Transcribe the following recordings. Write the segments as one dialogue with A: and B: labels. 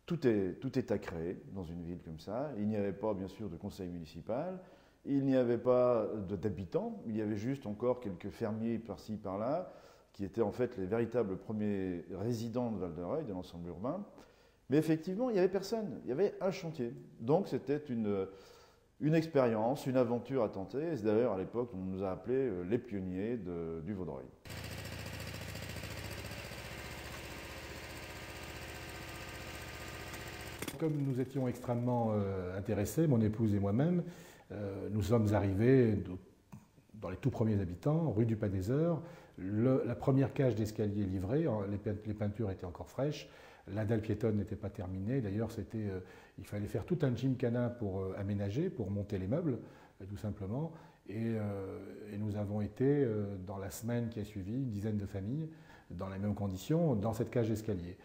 A: tout est à créer dans une ville comme ça. Il n'y avait pas, bien sûr, de conseil municipal. Il n'y avait pas d'habitants. Il y avait juste encore quelques fermiers par-ci, par-là, qui étaient en fait les véritables premiers résidents de Val-de-Reuil, de l'ensemble urbain. Mais effectivement, il n'y avait personne. Il y avait un chantier. Donc c'était une expérience, une aventure à tenter. Et d'ailleurs, à l'époque, on nous a appelés les pionniers du Vaudreuil.
B: Comme nous étions extrêmement intéressés, mon épouse et moi-même, nous sommes arrivés dans les tout premiers habitants, rue du Pas des Heures. La première cage d'escalier livrée, les peintures étaient encore fraîches, la dalle piétonne n'était pas terminée. D'ailleurs, il fallait faire tout un gymkhana pour aménager, pour monter les meubles, tout simplement. Et nous avons été, dans la semaine qui a suivi, une dizaine de familles, dans les mêmes conditions, dans cette cage d'escalier.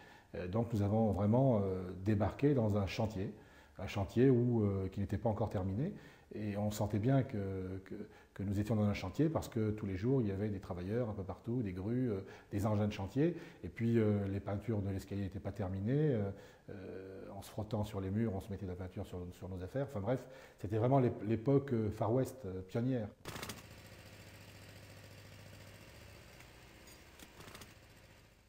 B: Donc nous avons vraiment débarqué dans un chantier qui n'était pas encore terminé. Et on sentait bien que nous étions dans un chantier parce que tous les jours, il y avait des travailleurs un peu partout, des grues, des engins de chantier. Et puis les peintures de l'escalier n'étaient pas terminées. En se frottant sur les murs, on se mettait de la peinture sur nos affaires. Enfin bref, c'était vraiment l'époque Far West pionnière.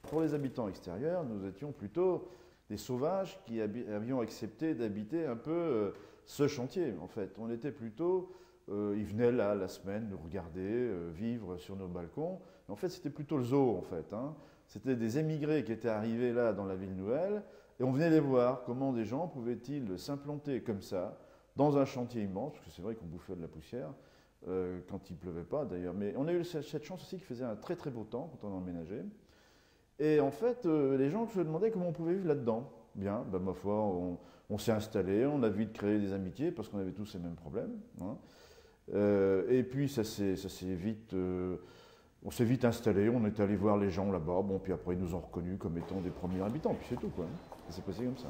A: Pour les habitants extérieurs, nous étions plutôt des sauvages qui avions accepté d'habiter un peu ce chantier, en fait. On était plutôt, ils venaient là la semaine nous regarder, vivre sur nos balcons. En fait, c'était plutôt le zoo, en fait. Hein. C'était des émigrés qui étaient arrivés là dans la ville nouvelle, et on venait les voir, comment des gens pouvaient-ils s'implanter comme ça, dans un chantier immense, parce que c'est vrai qu'on bouffait de la poussière, quand il ne pleuvait pas d'ailleurs. Mais on a eu cette chance aussi qu'il faisait un très très beau temps quand on emménageait. Et en fait, les gens se demandaient comment on pouvait vivre là-dedans. Bien, ben, ma foi, on s'est installé, on a vite créé des amitiés parce qu'on avait tous ces mêmes problèmes. Hein. Et puis on s'est vite installé, on est allé voir les gens là-bas, bon, puis après ils nous ont reconnus comme étant des premiers habitants, puis c'est tout, quoi. Ça s'est passé comme ça.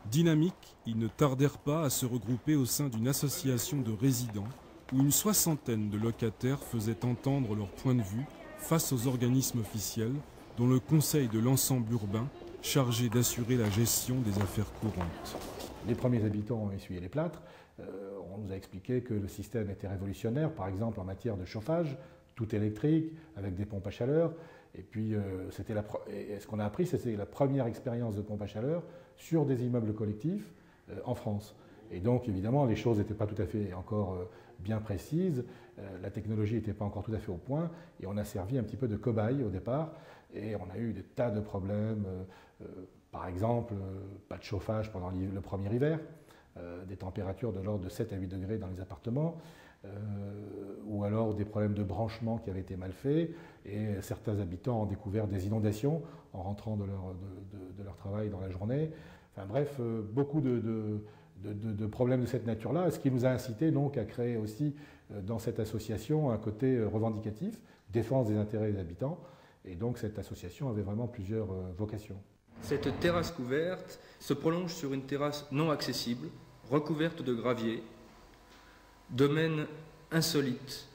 C: Dynamiques, ils ne tardèrent pas à se regrouper au sein d'une association de résidents où une soixantaine de locataires faisaient entendre leur point de vue face aux organismes officiels, dont le conseil de l'ensemble urbain, chargé d'assurer la gestion des affaires courantes.
B: Les premiers habitants ont essuyé les plâtres. On nous a expliqué que le système était révolutionnaire, par exemple en matière de chauffage, tout électrique, avec des pompes à chaleur. Et puis, ce qu'on a appris, c'était la première expérience de pompe à chaleur sur des immeubles collectifs en France. Et donc, évidemment, les choses n'étaient pas tout à fait encore bien précises, la technologie n'était pas encore tout à fait au point, et on a servi un petit peu de cobaye au départ, et on a eu des tas de problèmes, par exemple, pas de chauffage pendant le premier hiver, des températures de l'ordre de 7 à 8 degrés dans les appartements, ou alors des problèmes de branchement qui avaient été mal faits, et certains habitants ont découvert des inondations en rentrant de leur travail dans la journée. Enfin bref, beaucoup de problèmes de cette nature-là, ce qui nous a incité donc à créer aussi dans cette association un côté revendicatif, défense des intérêts des habitants, et donc cette association avait vraiment plusieurs vocations.
D: Cette terrasse couverte se prolonge sur une terrasse non accessible, recouverte de gravier, domaine insolite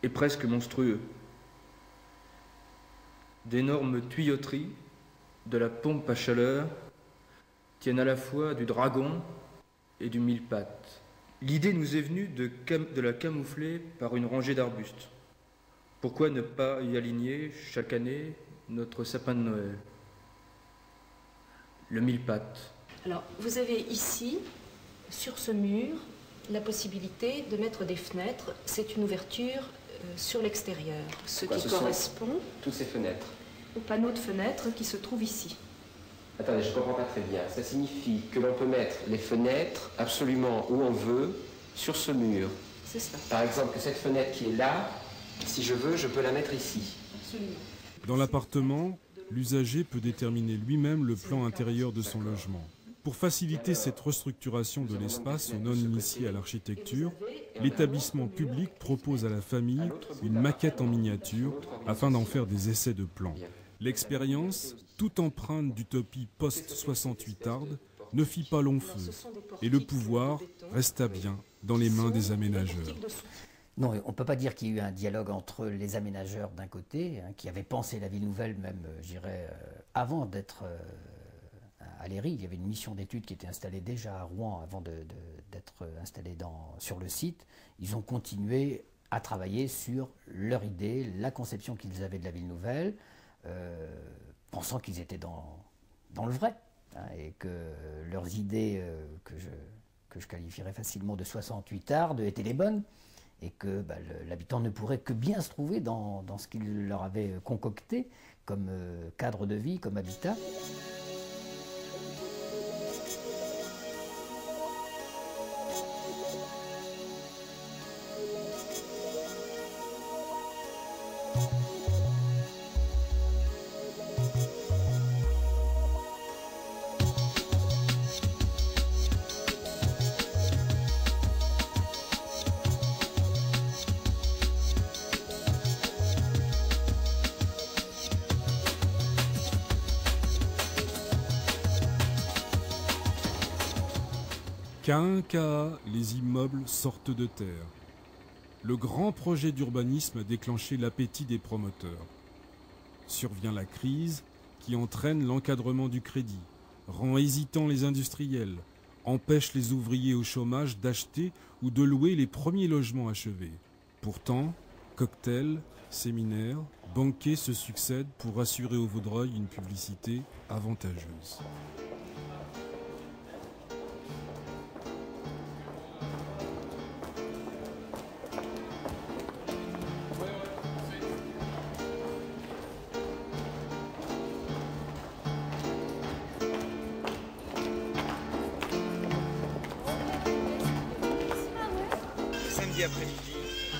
D: et presque monstrueux. D'énormes tuyauteries de la pompe à chaleur tiennent à la fois du dragon et du mille-pattes. L'idée nous est venue de la camoufler par une rangée d'arbustes. Pourquoi ne pas y aligner chaque année notre sapin de Noël? Le mille-pattes.
E: Alors, vous avez ici, sur ce mur, la possibilité de mettre des fenêtres. C'est une ouverture sur l'extérieur, ce qui correspond
F: toutes ces fenêtres
E: au panneau de fenêtre qui se trouve ici.
F: Attendez, je ne comprends pas très bien. Ça signifie que l'on peut mettre les fenêtres absolument où on veut sur ce mur.
E: C'est ça.
F: Par exemple, que cette fenêtre qui est là, si je veux, je peux la mettre ici.
E: Absolument.
C: Dans l'appartement, l'usager peut déterminer lui-même le plan intérieur de son logement. Pour faciliter cette restructuration de l'espace aux non-initiés à l'architecture, l'établissement public propose à la famille une maquette en miniature afin d'en faire des essais de plans. L'expérience, toute empreinte d'utopie post-68arde, ne fit pas long feu et le pouvoir resta bien dans les mains des aménageurs.
G: Non, on ne peut pas dire qu'il y a eu un dialogue entre les aménageurs d'un côté, qui avaient pensé la ville nouvelle même, je dirais, avant d'être à Léry. Il y avait une mission d'études qui était installée déjà à Rouen avant d'être installée sur le site. Ils ont continué à travailler sur leur idée, la conception qu'ils avaient de la ville nouvelle, pensant qu'ils étaient dans le vrai, hein, et que leurs idées, que je qualifierais facilement de 68ardes, étaient les bonnes, et que l'habitant ne pourrait que bien se trouver dans ce qu'ils leur avaient concocté comme cadre de vie, comme habitat.
C: Qu'à un cas, les immeubles sortent de terre. Le grand projet d'urbanisme a déclenché l'appétit des promoteurs. Survient la crise qui entraîne l'encadrement du crédit, rend hésitants les industriels, empêche les ouvriers au chômage d'acheter ou de louer les premiers logements achevés. Pourtant, cocktails, séminaires, banquets se succèdent pour assurer au Vaudreuil une publicité avantageuse.
H: Samedi après-midi,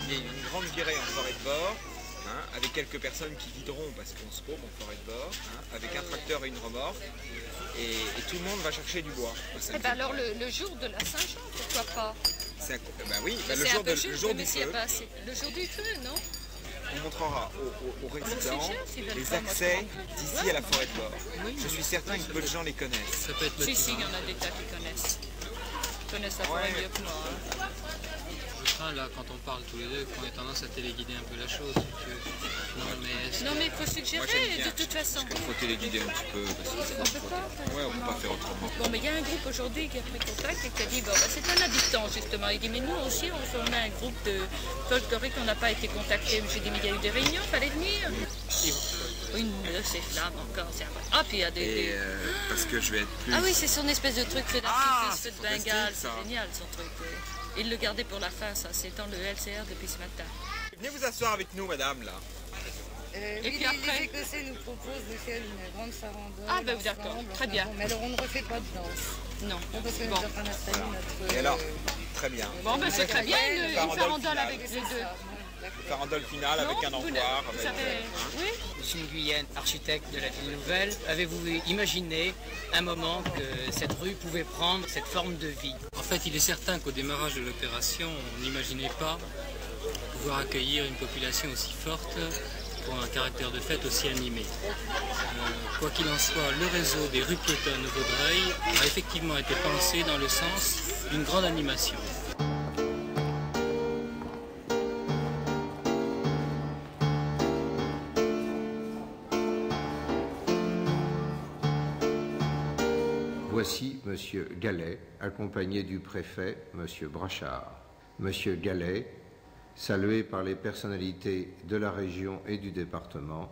H: il y a une grande virée en forêt de bord, hein, avec quelques personnes qui videront parce qu'on se paume en forêt de bord, hein, avec un tracteur et une remorque, et tout le monde va chercher du bois.
I: Eh ben alors le jour de la Saint-Jean, pourquoi pas?
H: Oui, le jour du feu.
I: Le jour du feu, non?
H: On montrera aux résidents les accès d'ici à la forêt de bord. Oui. Je suis certain que peu de gens les connaissent.
I: Ça peut être si, il y en a des tas qui connaissent. Ils connaissent la forêt mieux que moi. Hein.
J: Je crains là, quand on parle tous les deux, qu'on ait tendance à téléguider un peu la chose.
I: Non mais il faut suggérer de toute façon.
H: Il faut téléguider un petit peu.
I: On peut pas.
H: Ouais, on peut pas faire autrement.
I: Bon, mais il y a un groupe aujourd'hui qui a pris contact et qui a dit, bon, c'est un habitant justement. Il dit, mais nous aussi, on a un groupe de folklorique, on n'a pas été contacté. J'ai dit, mais il y a eu des réunions, il fallait venir. Une de ces flammes encore, c'est vrai. Ah, puis il y a des...
H: parce que je vais être plus...
I: Ah oui, c'est son espèce de truc fait d'artifice, fait de Bengale, c'est génial son truc. Il le gardait pour la fin, ça, c'est dans le LCR depuis ce matin.
H: Venez vous asseoir avec nous, madame, là.
I: Et puis après...
K: Les Écossais nous proposent de faire une grande farandole.
I: Ah ben d'accord, très bien.
K: Bon, mais alors on ne refait pas de danse.
I: Non.
K: Parce que nous sommes en train d'installer notre...
H: Et alors, très bien.
I: Bon ben c'est très bien, une farandole avec les deux.
H: Une farandole finale avec un enfoir.
I: Oui.
J: Monsieur Nguyen, architecte de la ville nouvelle, avez-vous imaginé un moment que cette rue pouvait prendre cette forme de vie? En fait, il est certain qu'au démarrage de l'opération, on n'imaginait pas pouvoir accueillir une population aussi forte pour un caractère de fête aussi animé. Quoi qu'il en soit, le réseau des rues piétonnes au Vaudreuil a effectivement été pensé dans le sens d'une grande animation.
L: Voici M. Gallet, accompagné du préfet, M. Brachard. M. Gallet, salué par les personnalités de la région et du département,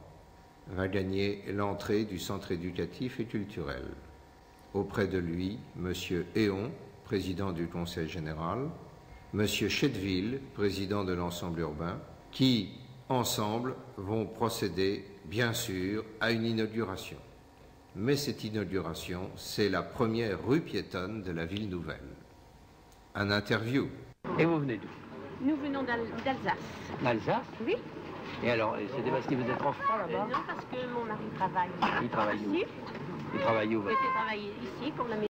L: va gagner l'entrée du centre éducatif et culturel. Auprès de lui, M. Héon, président du Conseil général, M. Chetteville, président de l'ensemble urbain, qui, ensemble, vont procéder, bien sûr, à une inauguration. Mais cette inauguration, c'est la première rue piétonne de la ville nouvelle. Un interview.
M: Et vous venez d'où?
N: Nous venons d'Alsace.
M: D'Alsace?
N: Oui.
M: Et alors, c'était parce que vous êtes en froid là-bas?
N: Non, parce que mon mari travaille.
M: Il travaille où?
N: Ici.
M: Il travaille où?
N: Il était travailler ici pour la maison.